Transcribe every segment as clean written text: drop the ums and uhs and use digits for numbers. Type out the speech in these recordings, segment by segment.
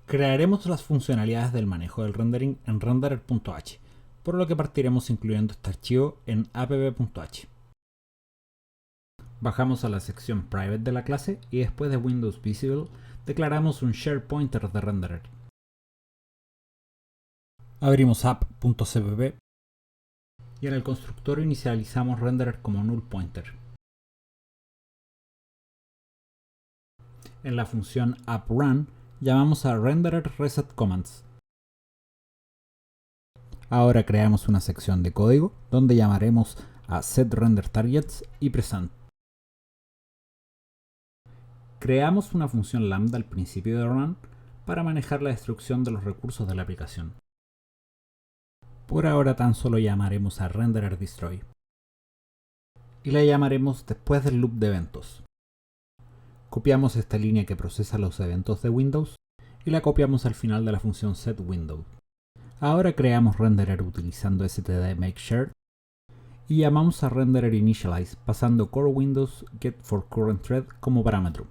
Crearemos las funcionalidades del manejo del rendering en renderer.h, por lo que partiremos incluyendo este archivo en app.h. Bajamos a la sección Private de la clase y después de Windows Visible declaramos un Share Pointer de renderer. Abrimos app.cpp y en el constructor inicializamos renderer como null pointer. En la función appRun llamamos a renderer reset commands. Ahora creamos una sección de código donde llamaremos a setRenderTargets y present. Creamos una función lambda al principio de run para manejar la destrucción de los recursos de la aplicación. Por ahora tan solo llamaremos a rendererDestroy. Y la llamaremos después del loop de eventos. Copiamos esta línea que procesa los eventos de Windows y la copiamos al final de la función setWindow. Ahora creamos renderer utilizando std_make_share y llamamos a rendererInitialize pasando core_windows getForCurrentThread como parámetro.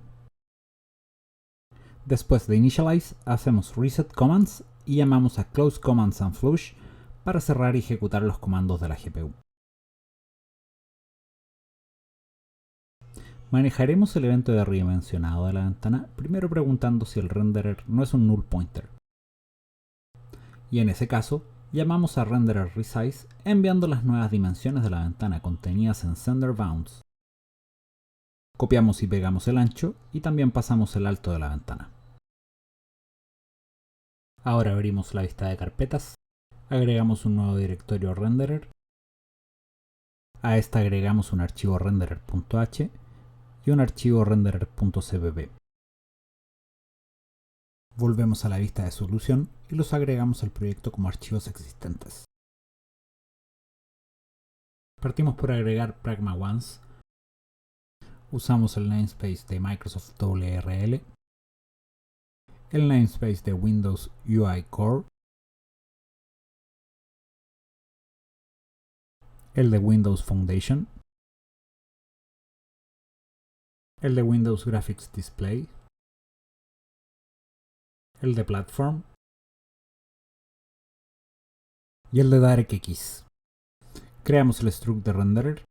Después de initialize hacemos reset commands y llamamos a close commands and flush para cerrar y ejecutar los comandos de la GPU. Manejaremos el evento de arriba mencionado de la ventana primero preguntando si el renderer no es un null pointer. Y en ese caso, llamamos a rendererResize enviando las nuevas dimensiones de la ventana contenidas en senderBounds. Copiamos y pegamos el ancho y también pasamos el alto de la ventana. Ahora abrimos la vista de carpetas, agregamos un nuevo directorio renderer, a esta agregamos un archivo renderer.h y un archivo renderer.cpp. Volvemos a la vista de solución y los agregamos al proyecto como archivos existentes. Partimos por agregar Pragma Once. Usamos el namespace de Microsoft WRL, el namespace de Windows UI Core, el de Windows Foundation, el de Windows Graphics Display, el de Platform y el de DirectX. Creamos el struct de renderer,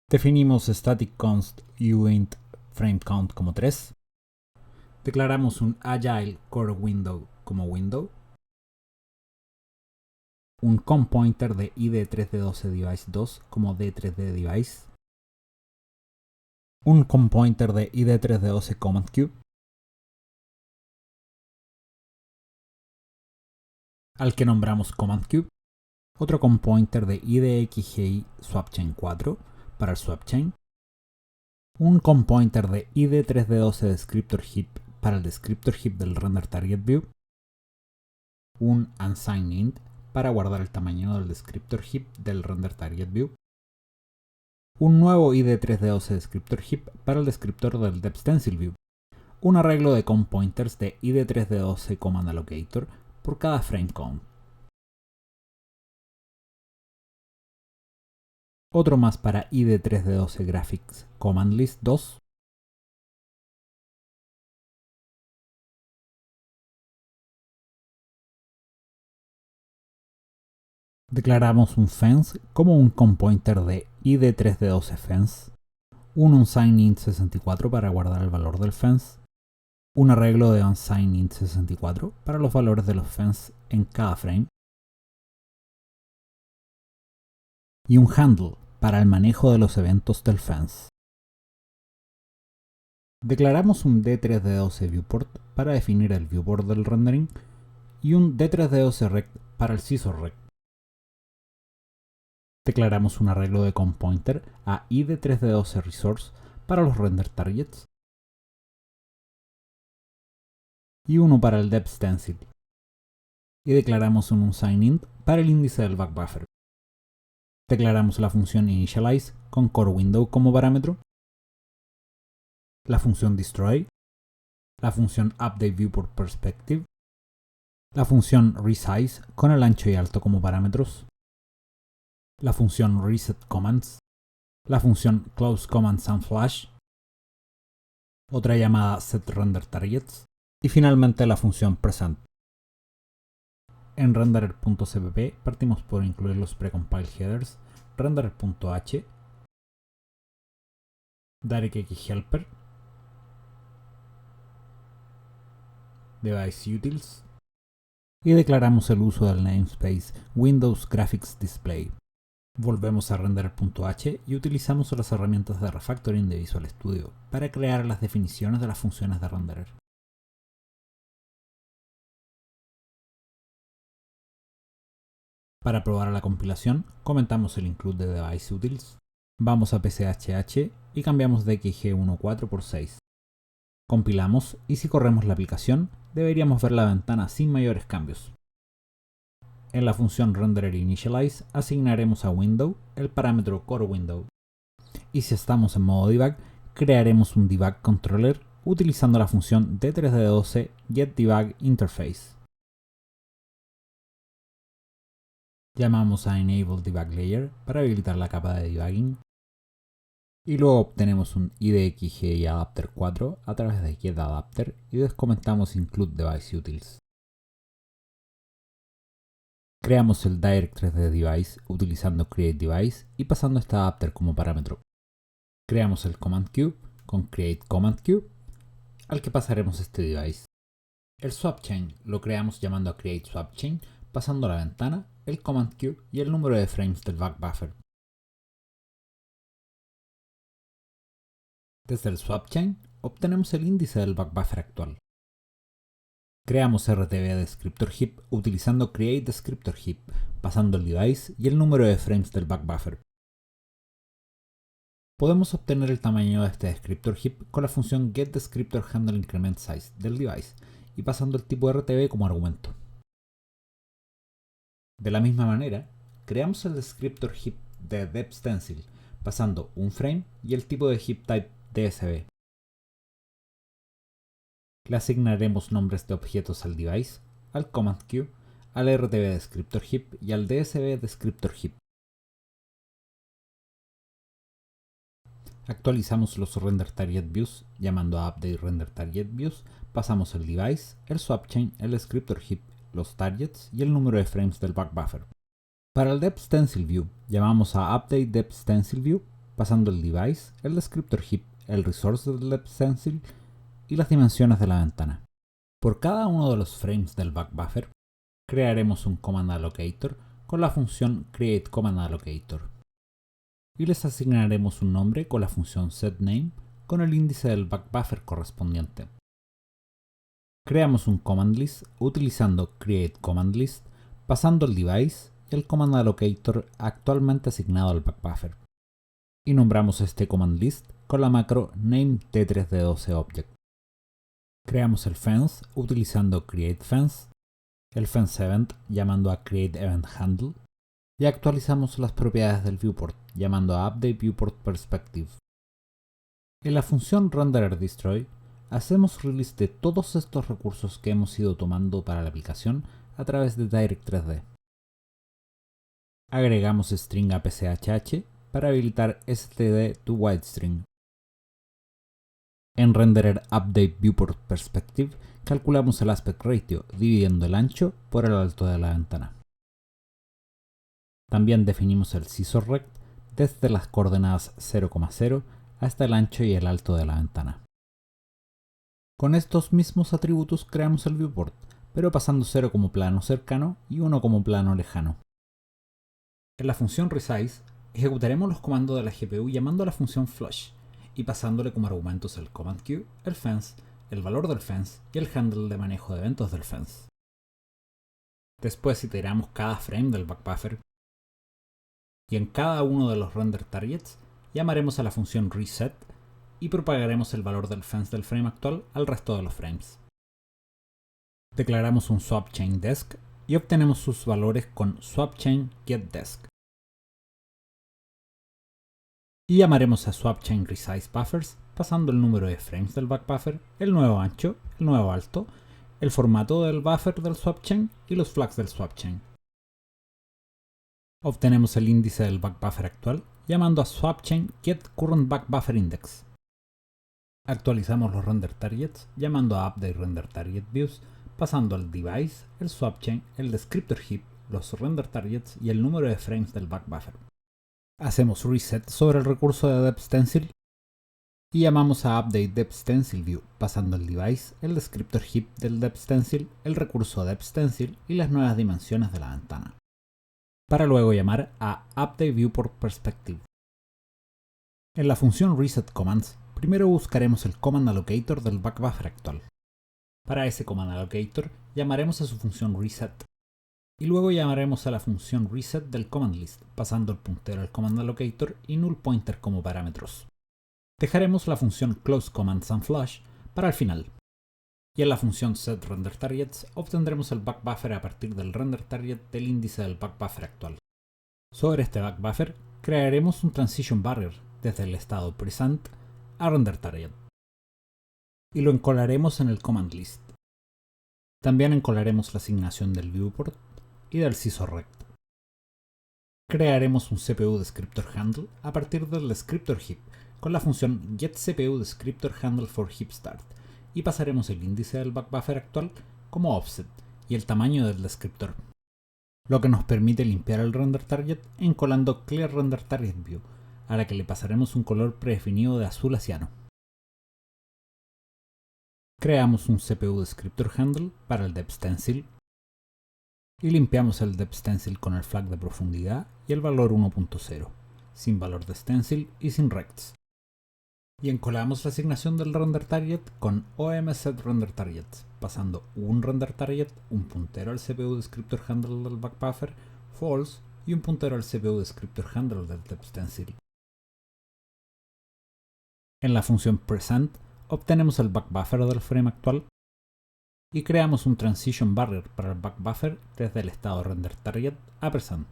definimos staticConst uint frameCount como 3, declaramos un agile core window como window, un comPointer de id3d12device2 como d3dDevice, un comPointer de id3d12 commandCube, al que nombramos commandCube, otro comPointer de idxgi swapchain4 para el swapchain, un comPointer de id3d12 descriptor heap para el descriptor heap del renderTargetView, un unsignInt para guardar el tamaño del descriptor heap del renderTargetView, un nuevo id3d12 descriptor heap para el descriptor del depthStencilView, un arreglo de comPointers de id3d12 commandAllocator por cada frameCount. Otro más para id3d12 graphics commandList 2. Declaramos un fence como un comPointer de id3d12 fence, un unsignInt64 para guardar el valor del fence, un arreglo de unsignInt64 para los valores de los fence en cada frame, y un handle para el manejo de los eventos del fence. Declaramos un d3d12 viewport para definir el viewport del rendering y un d3d12 rect para el scissorrect. Declaramos un arreglo de comPointer a id3d12 resource para los renderTargets y uno para el depthStencil. Y declaramos un unsignInt para el índice del backbuffer. Declaramos la función initialize con core_window como parámetro, la función destroy, la función updateViewportPerspective, la función resize con el ancho y alto como parámetros, la función resetCommands, la función closeCommands and flash, otra llamada setRenderTargets, y finalmente la función present. En renderer.cpp partimos por incluir los precompile headers, renderer.h, directxhelper, device utils y declaramos el uso del namespace Windows Graphics Display. Volvemos a renderer.h y utilizamos las herramientas de refactoring de Visual Studio para crear las definiciones de las funciones de renderer. Para probar la compilación, comentamos el include de device utils, vamos a pchh y cambiamos dxg14 por 6. Compilamos y si corremos la aplicación, deberíamos ver la ventana sin mayores cambios. En la función rendererInitialize asignaremos a window el parámetro coreWindow. Y si estamos en modo debug, crearemos un debug controller utilizando la función d3d12 getDebugInterface. Llamamos a Enable Debug Layer para habilitar la capa de debugging. Y luego obtenemos un IDXG Adapter 4 a través de getAdapter y descomentamos include device utils. Creamos el directory de device utilizando createDevice y pasando este adapter como parámetro. Creamos el command queue con createCommandQueue al que pasaremos este device. El swapChain lo creamos llamando a createSwapChain, pasando a la ventana, el command queue y el número de frames del backbuffer. Desde el swapChain obtenemos el índice del backbuffer actual. Creamos RTBDescriptorHeap utilizando createDescriptorHeap, pasando el device y el número de frames del backbuffer. Podemos obtener el tamaño de este descriptor heap con la función getDescriptorHandleIncrementSize del device y pasando el tipo RTB como argumento. De la misma manera, creamos el descriptor heap de depthStencil, pasando un frame y el tipo de heap type DSB. Le asignaremos nombres de objetos al device, al command queue, al RTBDescriptorHeap y al DSBDescriptorHeap. Actualizamos los RenderTargetViews llamando a UpdateRenderTargetViews, pasamos el device, el swapChain, el descriptorHeap, los targets y el número de frames del backbuffer. Para el depthStencilView llamamos a UpdateDepthStencilView, pasando el device, el descriptorHeap, el resource del depthStencil y las dimensiones de la ventana. Por cada uno de los frames del backbuffer, crearemos un commandAllocator con la función createCommandAllocator y les asignaremos un nombre con la función setName con el índice del backbuffer correspondiente. Creamos un commandList utilizando createCommandList, pasando el device y el commandAllocator actualmente asignado al backbuffer. Y nombramos este commandList con la macro nameT3D12Object. Creamos el fence utilizando createFence, el fence event llamando a createEventHandle y actualizamos las propiedades del viewport llamando a UpdateViewportPerspective. En la función rendererDestroy hacemos release de todos estos recursos que hemos ido tomando para la aplicación a través de Direct3D. Agregamos string a pchh para habilitar std to widestring. En renderer UpdateViewportPerspective calculamos el aspect ratio dividiendo el ancho por el alto de la ventana. También definimos el scissorrect desde las coordenadas 0,0 hasta el ancho y el alto de la ventana. Con estos mismos atributos creamos el viewport, pero pasando 0 como plano cercano y 1 como plano lejano. En la función resize ejecutaremos los comandos de la GPU llamando a la función flush y pasándole como argumentos el command queue, el fence, el valor del fence y el handle de manejo de eventos del fence. Después iteramos cada frame del backbuffer y en cada uno de los render targets llamaremos a la función reset y propagaremos el valor del fence del frame actual al resto de los frames. Declaramos un swapChainDesc y obtenemos sus valores con swapChainGetDesc. Y llamaremos a swapChainResizeBuffers pasando el número de frames del backbuffer, el nuevo ancho, el nuevo alto, el formato del buffer del swapChain y los flags del swapChain. Obtenemos el índice del backbuffer actual llamando a swapChainGetCurrentBackBufferIndex. Actualizamos los render targets llamando a update render target views, pasando al device, el swap chain, el descriptor heap, los render targets y el número de frames del back buffer. Hacemos reset sobre el recurso de depth_stencil y llamamos a update depth_stencil view, pasando el device, el descriptor heap del depth_stencil, el recurso depth_stencil y las nuevas dimensiones de la ventana, para luego llamar a update viewport perspective. En la función reset commands, primero buscaremos el command allocator del back buffer actual. Para ese command allocator llamaremos a su función reset y luego llamaremos a la función reset del command list, pasando el puntero al command allocator y null pointer como parámetros. Dejaremos la función close commands and flush para el final. Y en la función set render targets obtendremos el back buffer a partir del render target del índice del back buffer actual. Sobre este back buffer crearemos un transition barrier desde el estado present a render target y lo encolaremos en el command list. También encolaremos la asignación del viewport y del sysOrrect. Crearemos un CPU descriptor handle a partir del descriptor heap con la función getCPU descriptor handle for heap start y pasaremos el índice del back buffer actual como offset y el tamaño del descriptor, lo que nos permite limpiar el render target encolando clear render target view, a la que le pasaremos un color predefinido de azul a ciano. Creamos un CPU descriptor handle para el depth_stencil y limpiamos el depth_stencil con el flag de profundidad y el valor 1.0, sin valor de stencil y sin rects. Y encolamos la asignación del render target con omSetRenderTargets, pasando un render target, un puntero al CPU descriptor handle del back buffer, false, y un puntero al CPU descriptor handle del depth_stencil. En la función present obtenemos el back buffer del frame actual y creamos un transition barrier para el back buffer desde el estado render target a present.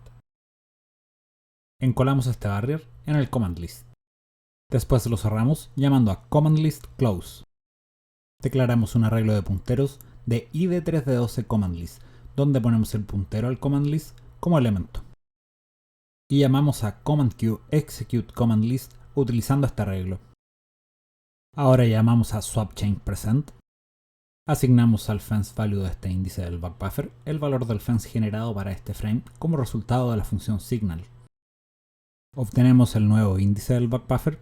Encolamos este barrier en el command list. Después lo cerramos llamando a command list close. Declaramos un arreglo de punteros de id3d12 command list, donde ponemos el puntero al command list como elemento. Y llamamos a command queue execute command list utilizando este arreglo. Ahora llamamos a swap chain present. Asignamos al fence value de este índice del back buffer el valor del fence generado para este frame como resultado de la función signal. Obtenemos el nuevo índice del back buffer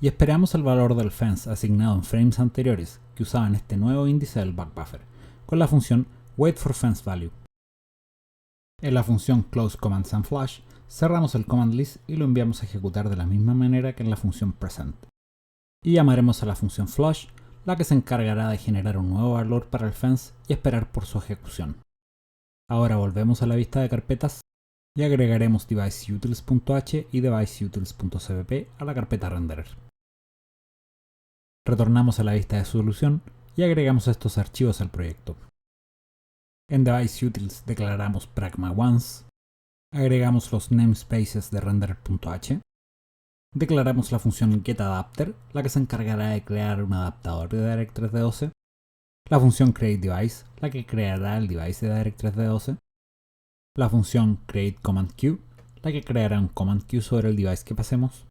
y esperamos el valor del fence asignado en frames anteriores que usaban este nuevo índice del back buffer con la función waitForFenceValue. En la función closeCommandsAndFlush cerramos el command list y lo enviamos a ejecutar de la misma manera que en la función present. Y llamaremos a la función flush, la que se encargará de generar un nuevo valor para el fence y esperar por su ejecución. Ahora volvemos a la vista de carpetas y agregaremos deviceUtils.h y deviceUtils.cpp a la carpeta renderer. Retornamos a la vista de solución y agregamos estos archivos al proyecto. En deviceUtils declaramos pragma_once, agregamos los namespaces de renderer.h, declaramos la función getAdapter, la que se encargará de crear un adaptador de Direct3D12, la función createDevice, la que creará el device de Direct3D12, la función createCommandQueue, la que creará un command queue sobre el device que pasemos,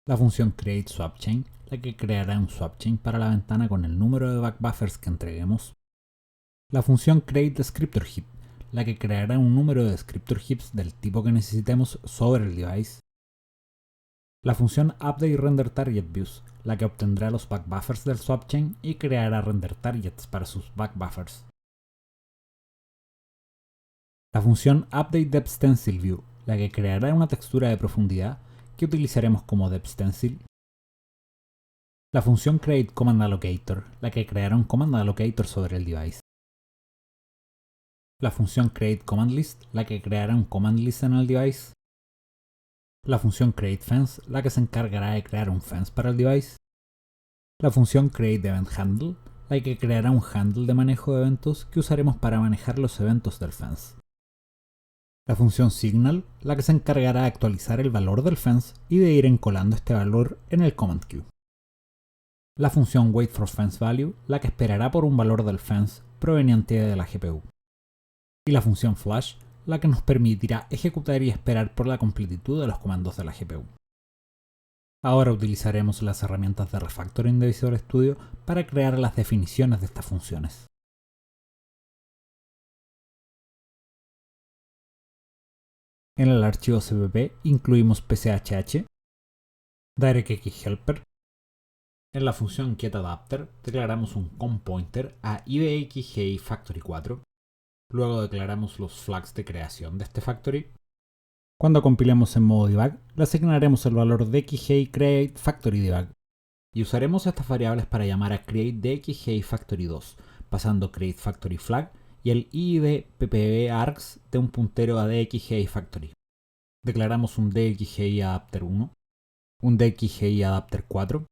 la función createSwapChain, la que creará un swapchain para la ventana con el número de backbuffers que entreguemos, la función createDescriptorHeap, la que creará un número de descriptor heaps del tipo que necesitemos sobre el device, la función updateRenderTargetViews, la que obtendrá los backbuffers del swapchain y creará render targets para sus backbuffers, la función updateDepthStencilView, la que creará una textura de profundidad que utilizaremos como depthStencil, la función createCommandAllocator, la que creará un command allocator sobre el device, la función createCommandList, la que creará un command list en el device, la función createFence, la que se encargará de crear un fence para el device, la función createEventHandle, la que creará un handle de manejo de eventos que usaremos para manejar los eventos del fence, la función signal, la que se encargará de actualizar el valor del fence y de ir encolando este valor en el command queue, la función waitForFenceValue, la que esperará por un valor del fence proveniente de la GPU, y la función flush, la que nos permitirá ejecutar y esperar por la completitud de los comandos de la GPU. Ahora utilizaremos las herramientas de refactoring de Visual Studio para crear las definiciones de estas funciones. En el archivo cpp incluimos pchh, directX helper. En la función getAdapter declaramos un comPointer a idxgi factory 4. Luego declaramos los flags de creación de este factory. Cuando compilemos en modo debug, le asignaremos el valor dxgi create factory debug. Y usaremos estas variables para llamar a create dxgi factory 2, pasando create factory flag y el id ppvargs de un puntero a dxgi factory. Declaramos un dxgi adapter 1, un dxgi adapter 4,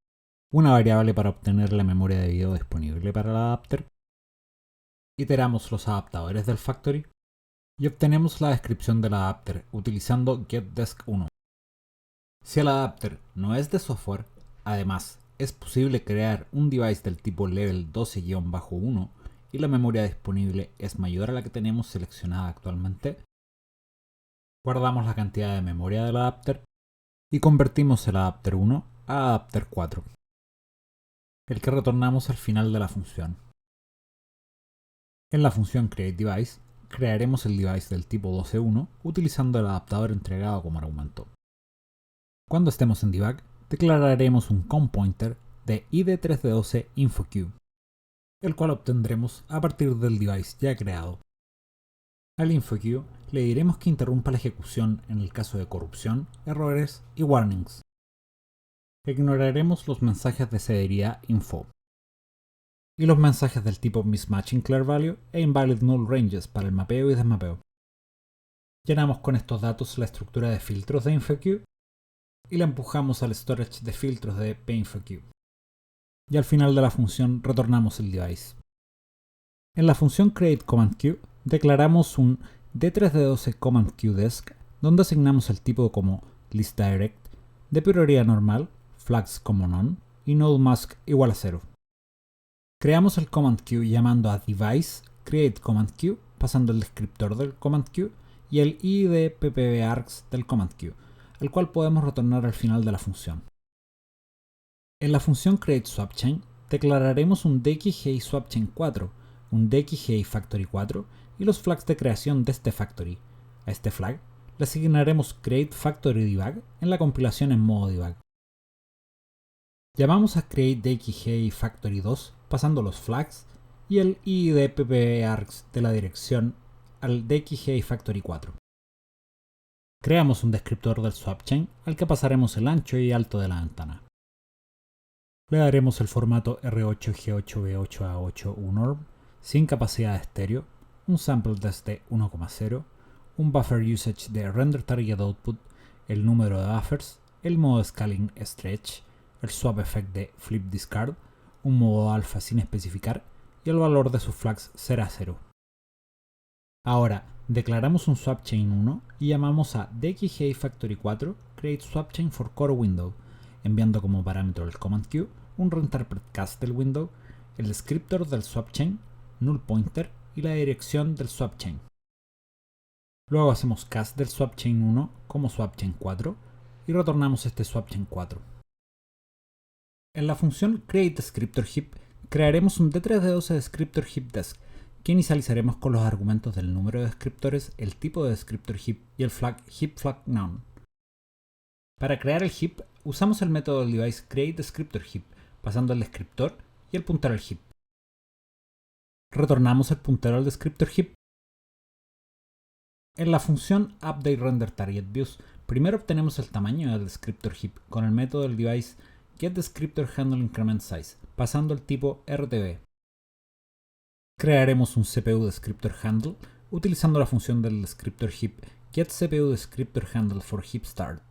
una variable para obtener la memoria de video disponible para el adapter. Iteramos los adaptadores del factory y obtenemos la descripción del adapter utilizando getDesc1. Si el adapter no es de software, además es posible crear un device del tipo level 12-1 y la memoria disponible es mayor a la que tenemos seleccionada actualmente, guardamos la cantidad de memoria del adapter y convertimos el adapter 1 a adapter 4, el que retornamos al final de la función. En la función createDevice crearemos el device del tipo 12.1 utilizando el adaptador entregado como argumento. Cuando estemos en debug, declararemos un comPointer de id3d12 InfoQ, el cual obtendremos a partir del device ya creado. Al InfoQ le diremos que interrumpa la ejecución en el caso de corrupción, errores y warnings. Ignoraremos los mensajes de severidad info y los mensajes del tipo mismatching clear value e invalid null ranges para el mapeo y desmapeo. Llenamos con estos datos la estructura de filtros de InfoQ y la empujamos al storage de filtros de pinfoq. Y al final de la función retornamos el device. En la función createCommandQ declaramos un d3d12 commandQDesc donde asignamos el tipo como listDirect, de prioridad normal, flags como none y nodemask igual a 0. Creamos el commandQ llamando a device createCommandQ pasando el descriptor del commandQ y el id ppvargs del commandQ, el cual podemos retornar al final de la función. En la función createSwapChain declararemos un dxgi swapchain 4, un dxgi factory 4 y los flags de creación de este factory. A este flag le asignaremos createFactoryDebug en la compilación en modo debug. Llamamos a createDXGI factory 2 pasando los flags y el id ppvargs de la dirección al dxgi factory 4. Creamos un descriptor del swapchain al que pasaremos el ancho y alto de la ventana. Le daremos el formato R8G8B8A8 UNORM sin capacidad de estéreo, un sample desde 1,0, un buffer usage de render target output, el número de buffers, el modo scaling stretch, el swap effect de flip discard, un modo alpha sin especificar y el valor de sus flags será 0. Ahora declaramos un swapchain 1 y llamamos a dxgi factory 4 create swapchain for core window, enviando como parámetro el commandQ un reinterpretCast del window, el descriptor del swapchain, null pointer y la dirección del swapchain. Luego hacemos cast del swapchain 1 como swapchain 4 y retornamos este swapchain 4. En la función createDescriptorHeap crearemos un d3d12 descriptor heap desc que inicializaremos con los argumentos del número de descriptores, el tipo de descriptor heap y el flag heapFlagNone. Para crear el heap usamos el método del device createDescriptorHeap pasando el descriptor y el puntero al heap. Retornamos el puntero al descriptor heap. En la función updateRenderTargetViews primero obtenemos el tamaño del descriptor heap con el método del device getDescriptorHandleIncrementSize pasando el tipo RTB. Crearemos un CPU descriptor handle utilizando la función del descriptor heap getCPUDescriptorHandle for heapStart.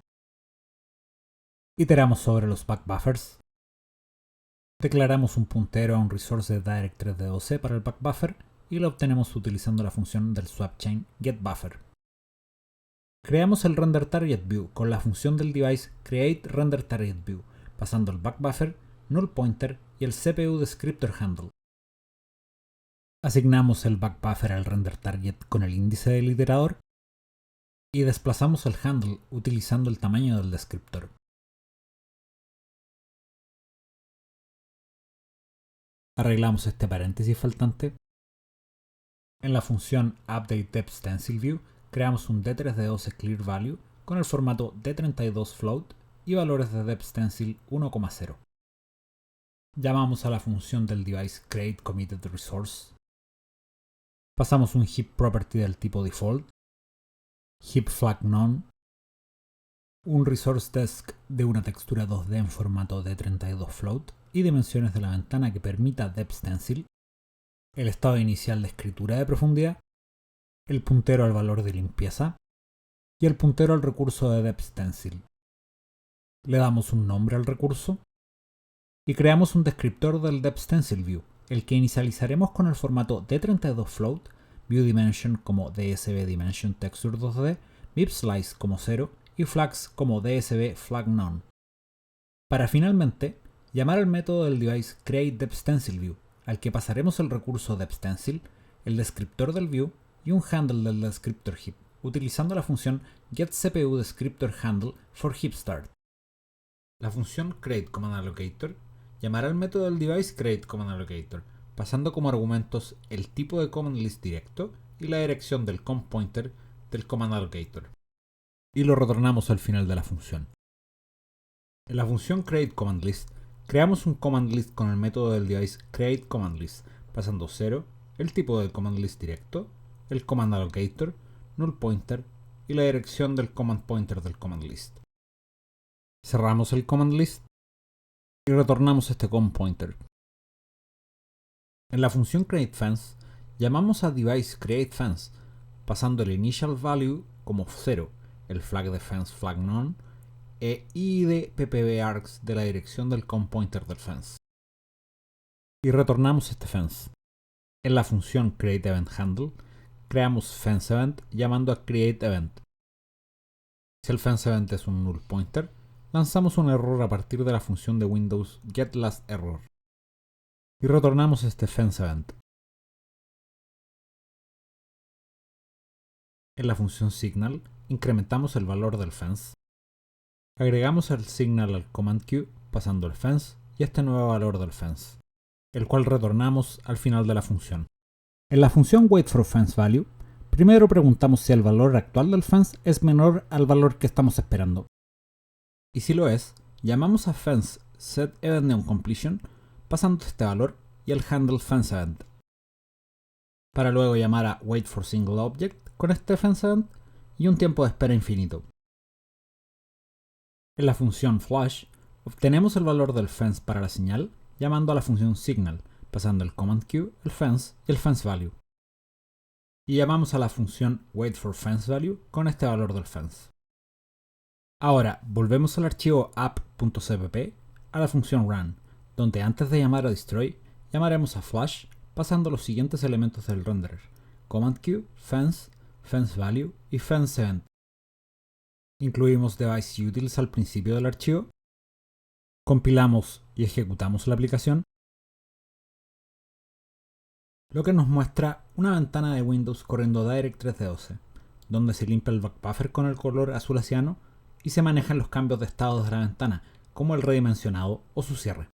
Iteramos sobre los backbuffers. Declaramos un puntero a un resource de direct3d12 para el backbuffer y lo obtenemos utilizando la función del swapchain getBuffer. Creamos el RenderTargetView con la función del device createRenderTargetView pasando el backbuffer, null pointer y el CPUDescriptorHandle. Asignamos el backbuffer al renderTarget con el índice del iterador y desplazamos el handle utilizando el tamaño del descriptor. Arreglamos este paréntesis faltante. En la función updateDepthStencilView creamos un D3D12 clear value con el formato D32 float y valores de depthStencil 1,0. Llamamos a la función del device createCommittedResource. Pasamos un heap property del tipo default, heap flag none, un resource desk de una textura 2D en formato D32 float y dimensiones de la ventana que permita depthStencil, el estado inicial de escritura de profundidad, el puntero al valor de limpieza y el puntero al recurso de depthStencil. Le damos un nombre al recurso y creamos un descriptor del depthStencilView, el que inicializaremos con el formato D32 float, viewDimension como DSVDimension texture 2D, VipSlice como 0 y flags como DSV flag none. Para finalmente llamar al método del device createDepthStencilView, al que pasaremos el recurso depthStencil, el descriptor del view y un handle del descriptor heap, utilizando la función getCPUDescriptorHandle for heapStart. La función createCommandAllocator llamará al método del device createCommandAllocator, pasando como argumentos el tipo de command list directo y la dirección del comPointer del commandAllocator, y lo retornamos al final de la función. En la función createCommandList creamos un command list con el método del device createCommandList, pasando 0, el tipo del command list directo, el commandAllocator, nullPointer y la dirección del command pointer del command list. Cerramos el command list y retornamos este comPointer. En la función createFence llamamos a device createFence, pasando el initial value como 0, el flag de fence flag none e id ppbargs de la dirección del comPointer del fence. Y retornamos este fence. En la función createEventHandle creamos FenceEvent llamando a createEvent. Si el FenceEvent es un nullPointer, lanzamos un error a partir de la función de Windows getLastError. Y retornamos este FenceEvent. En la función signal incrementamos el valor del fence. Agregamos el signal al command queue pasando el fence y este nuevo valor del fence, el cual retornamos al final de la función. En la función waitForFenceValue, primero preguntamos si el valor actual del fence es menor al valor que estamos esperando. Y si lo es, llamamos a fence setEventOnCompletion pasando este valor y el handle FenceEvent, para luego llamar a waitForSingleObject con este FenceEvent y un tiempo de espera infinito. En la función flush, obtenemos el valor del fence para la señal llamando a la función signal, pasando el command queue, el fence y el FenceValue. Y llamamos a la función waitForFenceValue con este valor del fence. Ahora volvemos al archivo app.cpp a la función run, donde antes de llamar a destroy, llamaremos a flush pasando los siguientes elementos del renderer: command queue, fence, FenceValue y FenceEvent. Incluimos deviceUtils al principio del archivo, compilamos y ejecutamos la aplicación, lo que nos muestra una ventana de Windows corriendo Direct 3D12, donde se limpia el backbuffer con el color azul asiano y se manejan los cambios de estado de la ventana, como el redimensionado o su cierre.